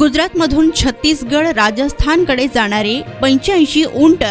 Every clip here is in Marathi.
गुजरातमधून छत्तीसगड राजस्थानकडे जाणारे 85 उंट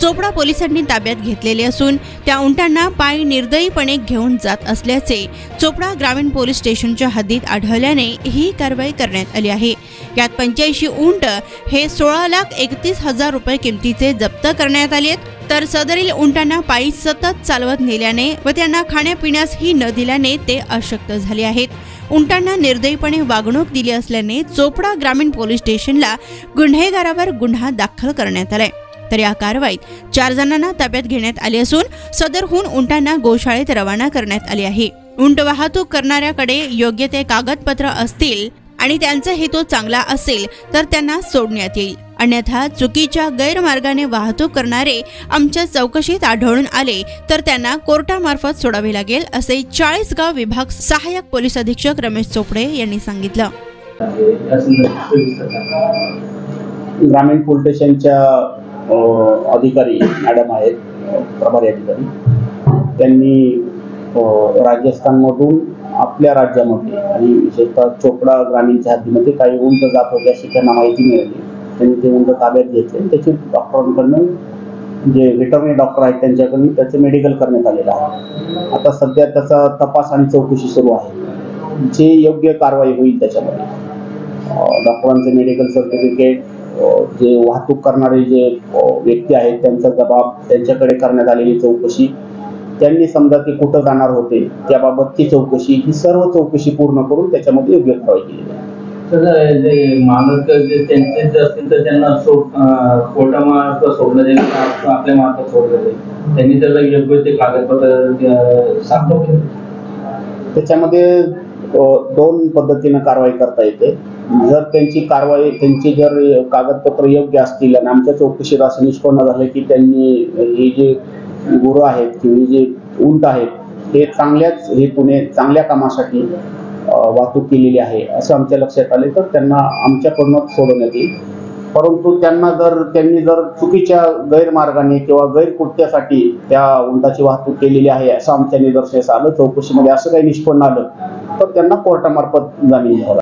चोपडा पोलिसांनी ताब्यात घेतलेले असून त्या उंटांना पायी निर्दयीपणे घेऊन जात असल्याचे चोपडा ग्रामीण पोलीस स्टेशनच्या हद्दीत आढळल्याने ही कारवाई करण्यात आली आहे। यात 85 उंट हे 16,31,000 रुपये किमतीचे जप्त करण्यात आले आहेत। तर सदरील उंटांना पायी सतत चालवत नेल्याने व त्यांना खाण्यापिण्यासही न दिल्याने ते अशक्त झाले आहेत। उंटांना निर्दयीपणे वागणूक दिली असल्याने चोपडा ग्रामीण पोलीस स्टेशनला गुन्हेगारावर गुन्हा दाखल करण्यात आलाय। तर या कारवाईत 4 जणांना ताब्यात घेण्यात आले असून सदरहून उंटांना गोशाळेत रवाना करण्यात आले आहे। उंट वाहतूक करणाऱ्याकडे योग्य ते कागदपत्र असतील आणि त्यांचा हेतू चांगला असेल तर त्यांना सोडण्यात येईल, अन्यथा चुकीच्या गैरमार्गाने वाहतूक करणारे आमच्या चौकशीत आढळून आले तर त्यांना कोर्टामार्फत सोडावे लागेल, असे चाळीसगाव विभाग सहाय्यक पोलीस अधीक्षक रमेश चोपडे यांनी सांगितलं। ग्रामीण पोलीस स्टेशनच्या अधिकारी मॅडम आहेत, प्रभारी अधिकारी, त्यांनी राजस्थानमधून आपल्या राज्यामध्ये आणि विशेषतः चोपडा ग्रामीणच्या हद्दीमध्ये काही उंट जात होते अशी त्यांना माहिती मिळाली। त्यांनी ते उंट ताब्यात घेतले। त्याचे डॉक्टरांकडून जे व्हेटरनरी डॉक्टर आहेत त्यांच्याकडून त्याचे मेडिकल करण्यात आलेलं आहे। आता सध्या त्याचा तपास आणि चौकशी सुरू आहे। जे योग्य कारवाई होईल त्याच्यामध्ये डॉक्टरांचे मेडिकल सर्टिफिकेट, जे वाहतूक करणारे जे व्यक्ती आहेत त्यांचा जबाब, त्यांच्याकडे करण्यात आलेली चौकशी, त्यांनी समजा ते कुठं जाणार होते त्याबाबतची चौकशी, ही सर्व चौकशी पूर्ण करून त्याच्यामध्ये योग्य कारवाई केली आहे। तर मालक जे त्यांचे असतील तर त्यांना कोर्टामार्फत सोडलं जाईल, आपल्या मार्फत सोडलं जाईल, त्यांनी त्याला योग्य ते कागदपत्र सादर केले। त्याच्यामध्ये 2 पद्धतीने कारवाई करता येते। जर त्यांची कारवाई, त्यांची जर कागदपत्र योग्य असतील आणि आमच्या चौकशीत असं निष्पन्न झालं की त्यांनी हे जे गुरं आहेत किंवा जे उंट आहेत हे चांगल्याच हेतूने, चांगल्या कामासाठी वाहतूक केलेली आहे असं आमच्या लक्षात आले तर त्यांना आमच्याकडून सोडवण्यात येईल। परंतु त्यांनी जर चुकीच्या गैरमार्गाने किंवा गैरकृत्यासाठी त्या उंटाची वाहतूक केलेली आहे असं आमच्या निदर्शनास आलं, चौकशीमध्ये असं काही निष्पन्न आलं तर त्यांना कोर्टामार्फत जामीन घ्यावा।